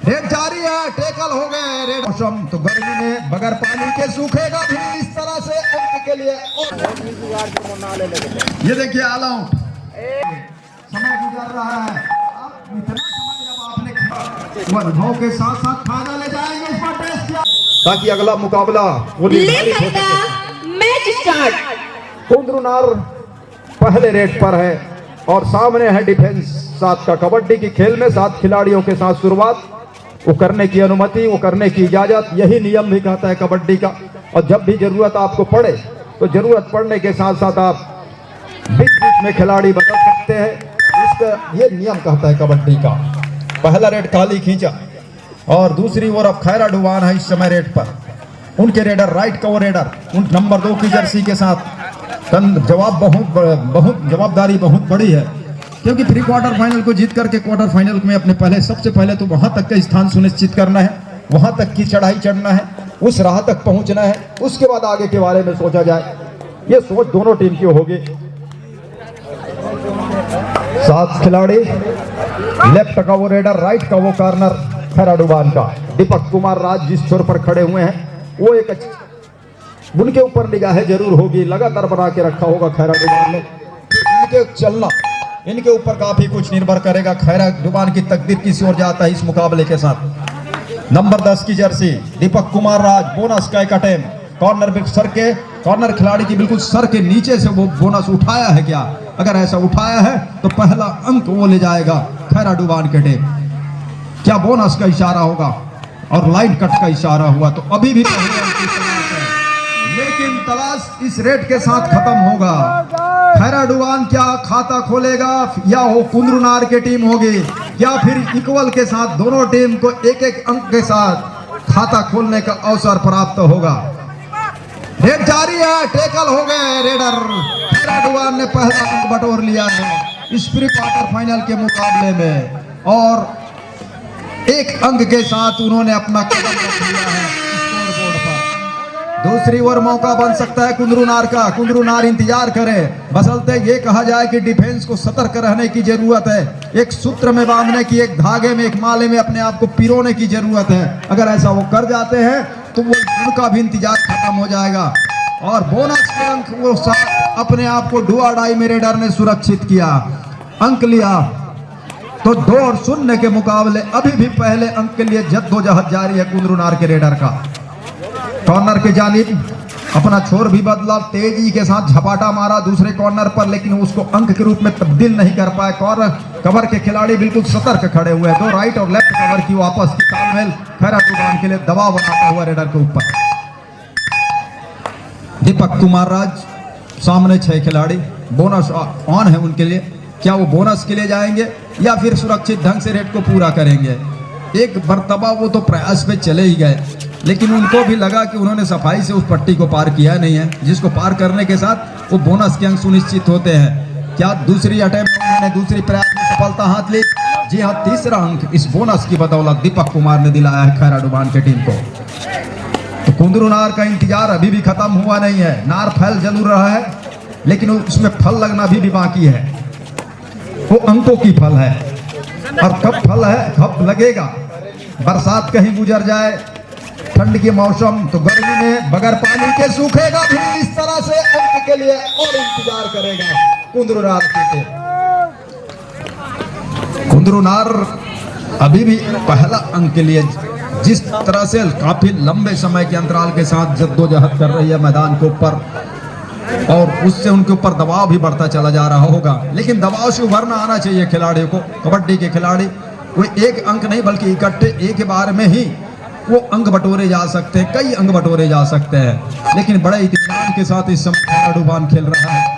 Red जारी है, tackle हो गए रेड। मौसम तो गर्मी में बगैर पानी के सूखेगा भी इस तरह से अंक के लिए। ये देखिए ऑल आउट, समय गुजर रहा है। आप इतना समय जब आपने अनुभव के साथ साथ फायदा ले जाएंगे इस पर टेस्ट किया, ताकि अगला मुकाबला वो निर्धारित हो सके। Match start. कुंद्रुनार पहले रेड पर है और सामने है डिफेंस। 7 का कबड्डी की खेल में 7 खिलाड़ियों के साथ शुरुआत, वो करने की अनुमति, वो करने की इजाजत, यही नियम भी कहता है कबड्डी का। और जब भी जरूरत आपको पड़े तो जरूरत पड़ने के साथ साथ आप बीच बीच में खिलाड़ी बदल सकते हैं, इसका ये नियम कहता है कबड्डी का। पहला रेड काली खींचा और दूसरी ओर अब खैरा डुबान है इस समय रेड पर। उनके रेडर राइट का वो रेडर उन नंबर 2 की जर्सी के साथ। जवाबदारी बहुत बड़ी है, क्योंकि प्री क्वार्टर फाइनल को जीत करके क्वार्टर फाइनल में अपने सबसे पहले तो वहां तक का स्थान सुनिश्चित करना है, वहां तक की चढ़ाई चढ़ना है, उस राह तक पहुंचना है, उसके बाद आगे के बारे में सोचा जाए। ये सोच दोनों टीम की होगी। 7 खिलाड़ी, लेफ्ट का वो रेडर, राइट का वो कॉर्नर खैरा डुबान का। दीपक कुमार राज जिस छोर पर खड़े हुए हैं वो एक उनके ऊपर निगाहें जरूर होगी, लगातार बना के रखा होगा खैरा डुबान ने। इनके चलना, इनके ऊपर काफी कुछ निर्भर करेगा। खैरा डुबान की तकदीर किस ओर जाता है इस मुकाबले के साथ। नंबर 10 की जर्सी दीपक कुमार राज, बोनस का एक अटेम्प्ट, कॉर्नर सर के, कॉर्नर खिलाड़ी की बिल्कुल सर के नीचे से वो बोनस उठाया है क्या? अगर ऐसा उठाया है तो पहला अंक वो ले जाएगा खैरा डुबान के टीम। क्या बोनस का इशारा होगा और लाइन कट का इशारा हुआ तो अभी भी पहले अंक की तलाश है, लेकिन तलाश इस रेड के साथ खत्म होगा। खैरा डुबान क्या खाता खोलेगा या वो कुंद्रुनार की टीम होगी, या फिर इक्वल के साथ दोनों टीम को एक एक अंक के साथ खाता खोलने का अवसर प्राप्त होगा। रेड जारी है, टेकल हो गए रेडर। खैरा डुबान ने पहला अंक बटोर लिया है इस प्री क्वार्टर फाइनल के मुकाबले में और एक अंक के साथ उन्होंने अपना कदम रख लिया है स्कोरबोर्ड पर। दूसरी ओर मौका बन सकता है कुंद्रुनार का। कुंद्रुनार इंतजार करे, बशर्ते ये कहा जाए कि डिफेंस को सतर्क रहने की जरूरत है, एक सूत्र में बांधने की, एक धागे में, एक माले में अपने आप को पिरोने की जरूरत है। अगर ऐसा वो कर जाते हैं तो वो उनका भी इंतजार खत्म हो जाएगा और बोनस के अंक वो अपने आप को डू और डाई में रेडर ने सुरक्षित किया, अंक लिया। तो 2-0 के मुकाबले अभी भी पहले अंक के लिए जद्दोजहद जारी है कुंद्रुनार के रेडर का। कॉर्नर के जानिब अपना छोर भी बदला, तेजी के साथ झपाटा मारा दूसरे कॉर्नर पर, लेकिन उसको अंक के रूप में तब्दील नहीं कर पाए। कॉर्नर कवर के खिलाड़ी बिल्कुल सतर्क खड़े हुए हैं। 2 राइट और लेफ्ट कवर की वापस की तालमेल खैरा डुबान के लिए दबाव बनाता हुआ रेडर के ऊपर। दीपक कुमार राज सामने 6 खिलाड़ी, बोनस ऑन है उनके लिए। क्या वो बोनस के लिए जाएंगे या फिर सुरक्षित ढंग से रेड को पूरा करेंगे? एक मर्तबा वो तो प्रयास पे चले ही गए, लेकिन उनको भी लगा कि उन्होंने सफाई से उस पट्टी को पार किया नहीं है, जिसको पार करने के साथ वो बोनस के अंक सुनिश्चित होते हैं। क्या दूसरी अटेम्प्ट उन्होंने दूसरी प्रयास में सफलता हाथ ली? जी हाँ, तीसरा अंक इस बोनस की बदौलत दीपक कुमार ने दिलाया है खैरा डुबान की टीम को। तो कुंद्रुनार का इंतजार अभी भी खत्म हुआ नहीं है। नार फैल जरूर रहा है, लेकिन उसमें फल लगना भी बाकी है। वो अंकों की फल है और कब फल है, कब लगेगा? बरसात कहीं गुजर जाए, ठंड के मौसम तो गर्मी में बगैर पानी के सूखेगा भी इस तरह से अंक के लिए और इंतजार करेगा कुंद्रुनार की। कुंद्रुनार अभी भी पहला अंक के लिए जिस तरह से काफी लंबे समय के अंतराल के साथ जद्दोजहद कर रही है मैदान के ऊपर, और उससे उनके ऊपर दबाव भी बढ़ता चला जा रहा होगा, लेकिन दबाव से उभरना आना चाहिए खिलाड़ियों को। कबड्डी के खिलाड़ी वो एक अंक नहीं बल्कि इकट्ठे एक बार में ही वो अंक बटोरे जा सकते हैं, कई अंक बटोरे जा सकते हैं। लेकिन बड़े इत्मीनान के साथ इस समय खैरा डुबान खेल रहा है।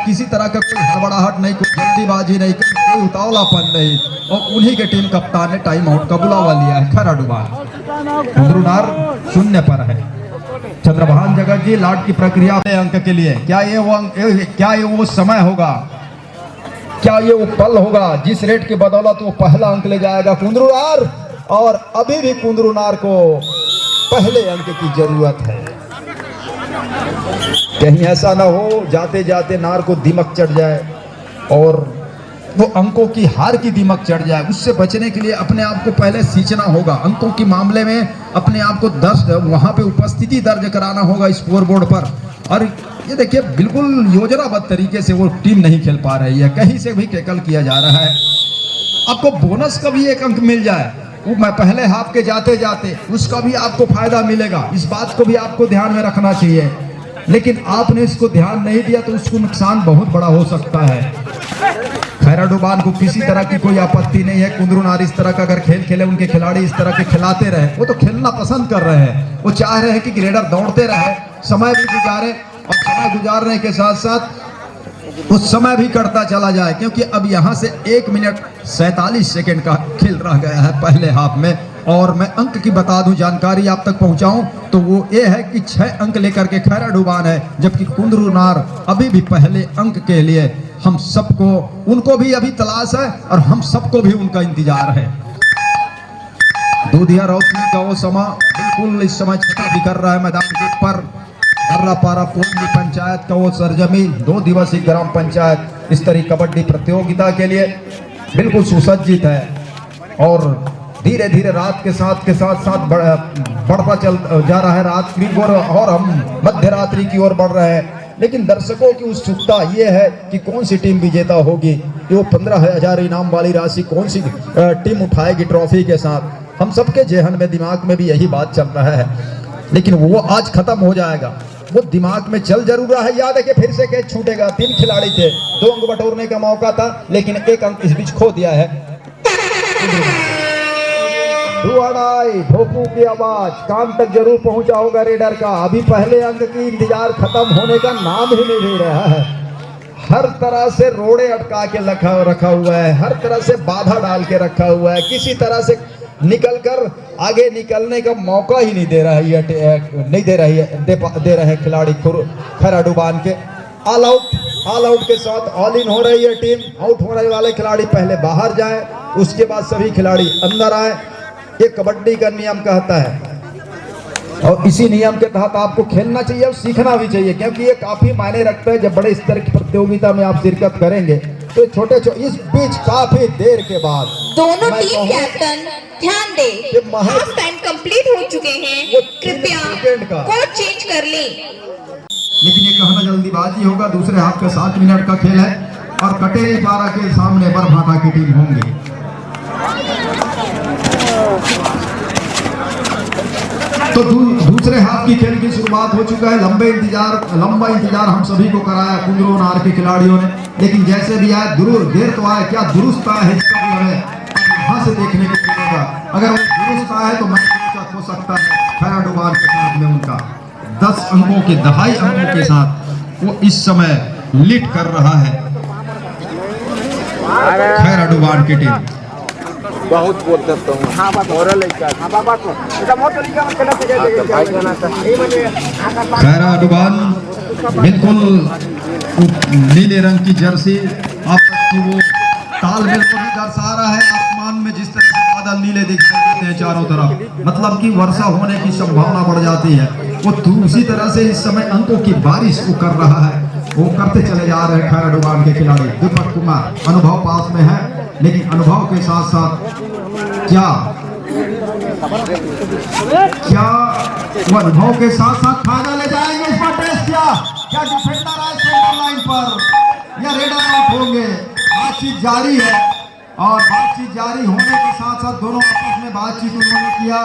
किसी तरह का कोई हड़बड़ाहट नहीं, कोई जल्दीबाजी नहीं, कोई उतावलापन नहीं, और उन्हीं के टीम कप्तान ने टाइम आउट का बुलावा लिया है खैरा डुबान। कुंद्रुनार 0 पर है। चंद्रभान जगत जी लाट की प्रक्रिया में अंक के लिए क्या ये वो समय होगा, क्या ये वो पल होगा जिस रेट की बदौलत वो पहला अंक ले जाएगा कुंद्रुनार? और अभी भी कुंद्रुनार को पहले अंक की जरूरत है। कहीं ऐसा ना हो जाते जाते नार को दिमक चढ़ जाए और वो अंकों की हार की दीमक चढ़ जाए, उससे बचने के लिए अपने आप को पहले सींचना होगा। अंकों के मामले में अपने आप को वहां पे उपस्थिति दर्ज कराना होगा स्कोर बोर्ड पर। और ये देखिए बिल्कुल योजनाबद्ध तरीके से वो टीम नहीं खेल पा रही है, कहीं से भी टैकल किया जा रहा है। आपको बोनस का भी एक अंक मिल जाए, वो मैं पहले हाफ के जाते जाते उसका भी आपको फायदा मिलेगा, इस बात को भी आपको ध्यान में रखना चाहिए। लेकिन आपने इसको ध्यान नहीं दिया तो उसको नुकसान बहुत बड़ा हो सकता है। खैराडुबान को किसी तरह की कोई आपत्ति नहीं है, कुंदरू नार इस तरह का अगर खेल खेले, उनके खिलाड़ी इस तरह के खिलाते रहे, वो तो खेलना पसंद कर रहे हैं। वो चाह रहे हैं कि रेडर दौड़ते रहे, समय भी गुजारे, और समय गुजारने के साथ साथ उस समय भी कटता चला जाए, क्योंकि अब यहाँ से 1 मिनट 47 सेकेंड का खेल रह गया है पहले हाफ में। और मैं अंक की बता दूं, जानकारी आप तक पहुंचाऊं तो वो ये है कि 6 अंक लेकर के खैराडुबान है, जबकि कुंदरू नार अभी भी पहले अंक के लिए हम सबको, उनको भी अभी तलाश है और हम सबको भी उनका इंतजार है। दूधिया रोशनी का वो समा बिल्कुल इस समय छटा बिखर रहा है मैदान के ऊपर। दर्रापारा पूर्वी पंचायत का वो सरजमीन 2 दिवसीय ग्राम पंचायत स्तरीय कबड्डी प्रतियोगिता के लिए बिल्कुल सुसज्जित है, और धीरे धीरे रात के साथ बढ़ता चल जा रहा है रात की ओर, और हम मध्य रात्रि की ओर बढ़ रहे हैं। लेकिन दर्शकों की उत्सुकता ये है कि कौन सी टीम विजेता होगी, वो 15,000 इनाम वाली राशि कौन सी टीम उठाएगी ट्रॉफी के साथ। हम सबके जहन में, दिमाग में भी यही बात चल रहा है, लेकिन वो आज खत्म हो जाएगा। वो दिमाग में चल जरूर रहा है। याद है कि फिर से कैच छूटेगा, 3 खिलाड़ी थे, 2 अंक बटोरने का मौका था, लेकिन 1 अंक इस बीच खो दिया है। भोपू की आवाज कान तक जरूर पहुंचा होगा रेडर का। अभी पहले अंक की इंतजार खत्म होने का नाम ही नहीं ले रहा है। हर तरह से रोड़े अटका के रखा हुआ है, हर तरह से बाधा डाल के रखा हुआ है, किसी तरह से निकलकर आगे निकलने का मौका ही नहीं दे रही है, दे रहे खिलाड़ी खैराडुबान के। ऑल आउट के साथ ऑल इन हो रही है टीम। आउट होने वाले खिलाड़ी पहले बाहर जाए, उसके बाद सभी खिलाड़ी अंदर आए। ये कबड्डी का नियम कहता है, और इसी नियम के तहत आपको खेलना चाहिए और सीखना भी चाहिए, क्योंकि ये काफी मायने रखता है। जब बड़े स्तर की प्रतियोगिता में आप शिरकत करेंगे तो छोटे इस बीच काफी देर के बाद दोनों टीम कैप्टन ध्यान दे, हाफ टाइम कंप्लीट हो चुके हैं, कृपया कोच चेंज कर लें। लेकिन ये कहना जल्दीबाजी होगा। दूसरे हाफ का 7 मिनट का खेल है, और कटेरी पारा के सामने बरभाटा की टीम होंगी। तो दूसरे हाफ की खेल की शुरुआत हो चुका है। लंबा इंतजार हम सभी को कराया कुंदरू नार के खिलाड़ियों ने, लेकिन जैसे भी आए देर तो आए, क्या दुरुस्त आए है इसका भी हमें यहाँ से देखने को मिलेगा। अगर वो दुरुस्त आए तो मैच हो सकता है खैराडुबान के साथ में उनका 10 अंकों के 2.5 अंकों के साथ वो इस समय लीड कर रहा है खैराडुबान की टीम। बहुत बोल सकता हूँ। हाँ बात हो रहा है, हाँ बात এটা মত তরিকা में खेला से खैराडुबान बिल्कुल नीले रंग की जर्सी, आपस की वो तालमेल को भी दर्शा रहा है। आसमान में जिस तरह से बादल नीले दिखाई देते हैं चारों तरफ, मतलब कि वर्षा होने की संभावना बढ़ जाती है। वो उसी तरह से इस समय अंकों की बारिश वो कर रहा है, वो करते चले जा रहे हैं खैराडुबान के खिलाड़ी। दीपक कुमार अनुभव पास में है, लेकिन अनुभव के साथ साथ क्या वो अनुभव के साथ साथ फायदा ले जाएंगे। इस पर टेस्ट क्या डिफेंडर आए सेंटर लाइन पर या रेडर आउट होंगे। बातचीत जारी है, और बातचीत जारी होने के साथ साथ दोनों आपस में बातचीत उन्होंने किया।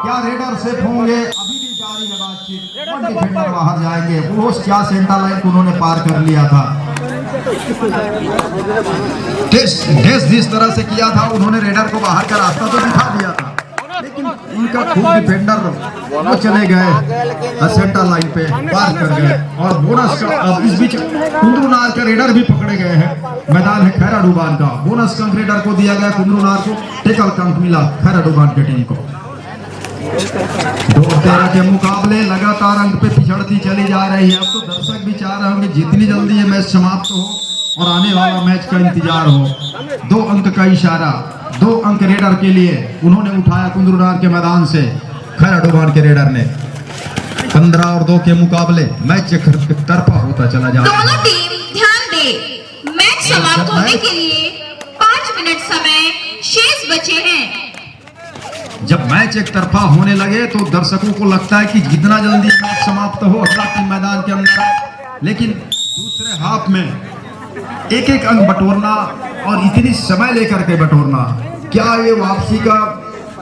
क्या रेडर सेफ होंगे, अभी भी जारी है बातचीत। कौन डिफेंडर बाहर जाएंगे, वो क्या सेंटर लाइन को उन्होंने पार कर लिया था। टेस्ट जिस तरह से किया था, उन्होंने रेडर को बाहर का रास्ता तो दिखा दिया था, लेकिन उनका खुद डिफेंडर वो चले गए सेंटर लाइन पे, पार कर गए। और बोनस का अब इस बीच कुंदरू नार के रेडर भी पकड़े गए हैं। मैदान है खैराडुबान का, बोनस का अंक रेडर को दिया गया, कुंदरू नार को टेकल का अंक मिला खैराडुबान की टीम को। 2-13 के मुकाबले लगातार अंक पे पिछड़ती चली जा रही है। अब तो दर्शक भी चाह रहे होंगे जितनी जल्दी ये मैच समाप्त हो और आने वाला मैच का इंतजार हो। 2 अंक का इशारा, 2 अंक रेडर के लिए उन्होंने उठाया कुंदरू नार के मैदान से खैराडुबान के रेडर ने। 15 और 2 के मुकाबले मैच तरफा होता चला जा रहा है। दोनों टीम ध्यान दे, मैच समाप्त होने के लिए 5 मिनट समय शेष बचे हैं। जब मैच एक तरफा होने लगे तो दर्शकों को लगता है कि जितना जल्दी मैच समाप्त हो अगला टीम मैदान के अंदर, लेकिन दूसरे हाफ में एक एक अंक बटोरना और इतनी समय लेकर के बटोरना, क्या ये वापसी का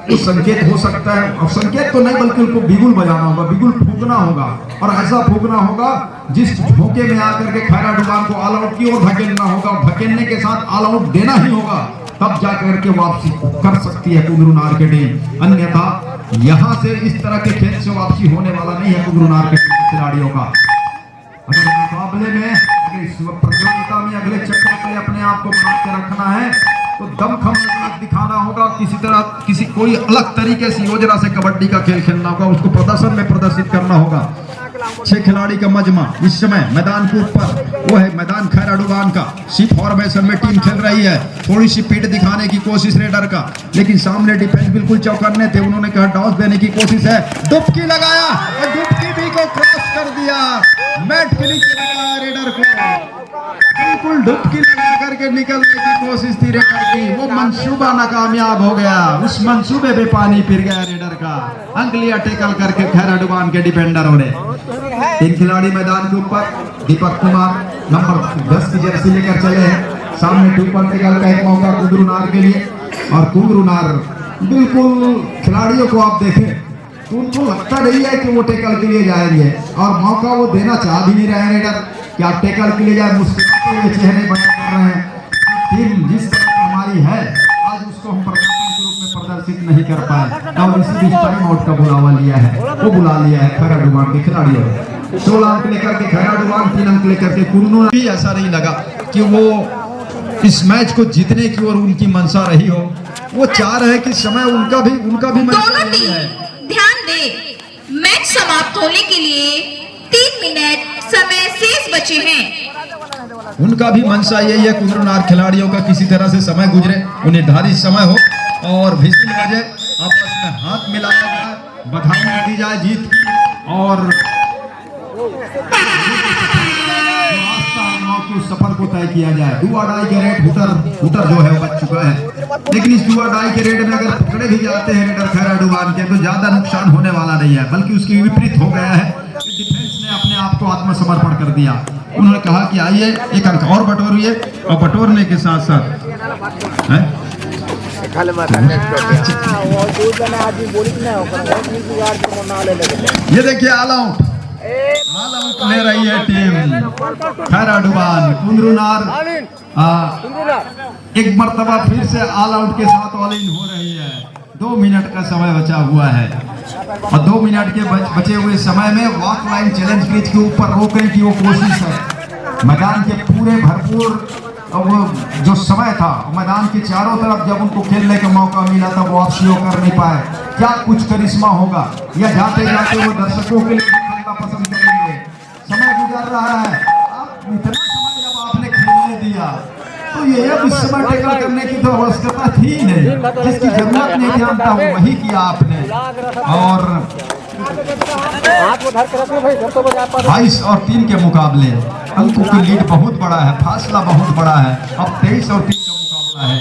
तो संकेत हो सकता है? और संकेत तो नहीं बल्कि उनको बिगुल बजाना होगा, बिगुल फूंकना होगा, और ऐसा फूंकना होगा जिस झोंके में आकर के खैरा डुबान को ऑल आउट की ओर धकेलना होगा, धकेलने के साथ ऑल आउट देना ही होगा, तब जाकर के वापसी कर सकती है कुंगरुनार के टीम। अन्यथा यहां से इस तरह के खेल से वापसी होने वाला नहीं है कुंगरुनार के खिलाड़ियों का। अगर मुकाबले में, अगर इस प्रतियोगिता में अगले चक्र के लिए अपने आप को बना के रखना है तो दमखम दिखाना होगा, किसी तरह किसी कोई अलग तरीके से योजना से कबड्डी का खेल खेलना होगा, उसको प्रदर्शन में प्रदर्शित करना होगा। 6 खिलाड़ी का मजमा इस समय मैदान के ऊपर, वो है मैदान खैरा डुबान का। सी फॉर्मेशन में टीम खेल रही है, थोड़ी सी पीठ दिखाने की कोशिश रेडर का, लेकिन सामने डिफेंस बिल्कुल चौकन्ने थे, उन्होंने कहा टॉस देने की कोशिश है, डुबकी लगाया और डुबकी भी को क्रॉस कर दिया, मैट के नीचे लगाया रेडर को, बिल्कुल डुबकी लगा करके निकलने की कोशिश थी रेडर की, वो मंसूबा नाकामयाब हो गया, उस मंसूबे पे पानी फिर गया रेडर का। अंक लिया टेकल करके खैरा डुबान के डिफेंडरों ने। 3 खिलाड़ी मैदान के ऊपर, दीपक कुमार नंबर 10 की जर्सी लेकर चले हैं, सामने टूपर टेकल का एक मौका कुंगरुनार के लिए, और कुंगरुनार बिल्कुल खिलाड़ियों को आप देखें तो उनको लगता नहीं है कि वो टेकल के लिए जाएंगे, और मौका वो देना चाह भी नहीं रहे हैं रेडर कि आप टेकल के लिए जाए, मुस्कुराते हुए चेहरे बना कर रहे हैं। टीम जिस तरह की हमारी है आज उसको हम प्रदर्शन के रूप में प्रदर्शित नहीं कर पाए, और इसी बीच टाइम आउट का बुलावा लिया है, वो बुला लिया है खैरा डुबान के खिलाड़ियों ने। 16 अंक लेकर के खैरा डुबान, 3 अंक लेकर के कुंगरुनार। भी ऐसा नहीं लगा कि वो इस मैच को जीतने की ओर उनकी मंशा रही हो, वो चाह रहे हैं कि समय उनका भी दोनों टीम ध्यान दे, मैच समाप्त होने के लिए 3 मिनट समय शेष बचे हैं। उनका भी मंशा यही है कुंगरुनार खिलाड़ियों का किसी तरह से समय गुजरे, उन्हें निर्धारित समय हो और विजिल बजे, आपस में हाथ मिलाया जाए, बधाई दी जाए जीत की, और उस सफर को तय किया जाए। डू और डाई के रेट हुटर जो है वो बच चुका है, लेकिन इस डू और डाई के रेट में अगर पकड़े भी जाते हैं रेडर खैरा डुबान के तो ज्यादा नुकसान होने वाला नहीं है, बल्कि उसकी विपरीत हो गया है। डिफेंस ने अपने आप को आत्मसमर्पण कर दिया, उन्होंने कहा कि आइए एक अंक और बटोरिए, और बटोरने के साथ साथ ये देखिए ऑल आउट ले रही है टीम खैरा डुबान। कुंगरुनार एक मर्तबा फिर से ऑल आउट के साथ ऑल इन हो रही है। 2 मिनट का समय बचा हुआ है, और 2 मिनट के बचे हुए समय में वॉक लाइन चैलेंज क्रीज के ऊपर रोकने की वो कोशिश है। मैदान के पूरे भरपूर वो जो समय था, मैदान के चारों तरफ जब उनको खेलने का मौका मिला था वो वापसी कर नहीं पाए। क्या कुछ करिश्मा होगा, या जाते जाते वो दर्शकों के लिए खेलना पसंद करेंगे? समय गुजर रहा है, आप इतना समय जब आपने खेलने दिया तो ये अब इस समय टेकल करने की तो आवश्यकता थी नहीं, जिसकी जरूरत नहीं थी था वही किया आपने। और 22 और 3 के मुकाबले अंकों की लीड बहुत बड़ा है, फासला बहुत बड़ा है। अब 23 और 3 का मुकाबला है,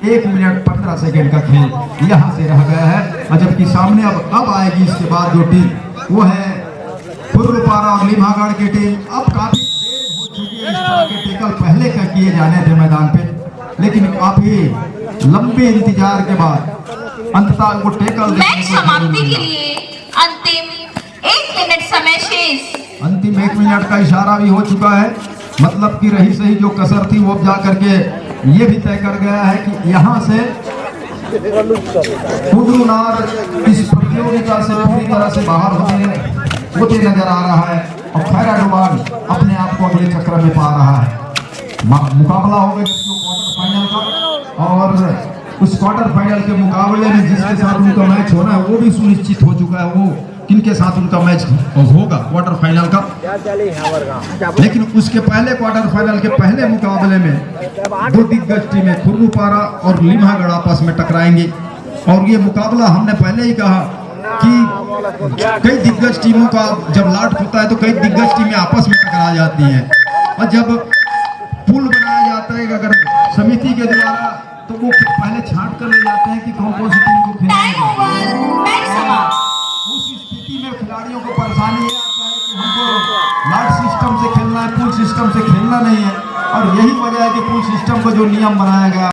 1 मिनट 15 सेकेंड का खेल यहाँ से रह गया है, और जबकि सामने अब आएगी इसके बाद जो टीम वो है खुर्रपारा और लीमागढ़ की टीम। अब काफी देर हो चुकी है, इस तरह के टेकल पहले का किए जाने थे मैदान पे, लेकिन काफी लंबे इंतजार के बाद अंततः वो टेकल मैच समाप्ति के लिए अंतिम 1 मिनट समय शेष। अंतिम 1 मिनट का इशारा भी हो चुका है, मतलब कि रही सही जो कसर थी वो अब जा करके ये भी तय कर गया है कि यहाँ से कुंगरुनार इस प्रतियोगिता से पूरी तरह से बाहर होते नजर आ रहा है, और खैरा डुबान अपने आप को अगले चक्र में पा रहा है। मुकाबला हो गया क्वार्टर फाइनल का, और उस क्वार्टर फाइनल के मुकाबले में जिसके साथ उनका मैच होना है वो भी सुनिश्चित हो चुका है, वो किनके साथ उनका मैच होगा क्वार्टर फाइनल का। लेकिन उसके पहले क्वार्टर फाइनल के पहले मुकाबले में 2 दिग्गज टीमें खुर्रपारा और लीमागढ़ आपस में टकराएंगे, और ये मुकाबला हमने पहले ही कहा कि कई दिग्गज टीमों का जब लाट होता है तो कई दिग्गज टीमें आपस में टकरा जाती हैं, और जब पुल बनाया जाता जाता है कि अगर समिति के द्वारा तो वो पहले छांट कर ले जाते हैं कि कौन कौन सी टीम को टाइम खिलाएंगे। ओवर, मैच समाप्त। उस स्थिति में खिलाड़ियों को परेशानी ये आता है कि हमको लाट सिस्टम से खेलना है, पूल सिस्टम से खेलना नहीं है। और यही वजह है कि पूल सिस्टम को जो नियम बनाया गया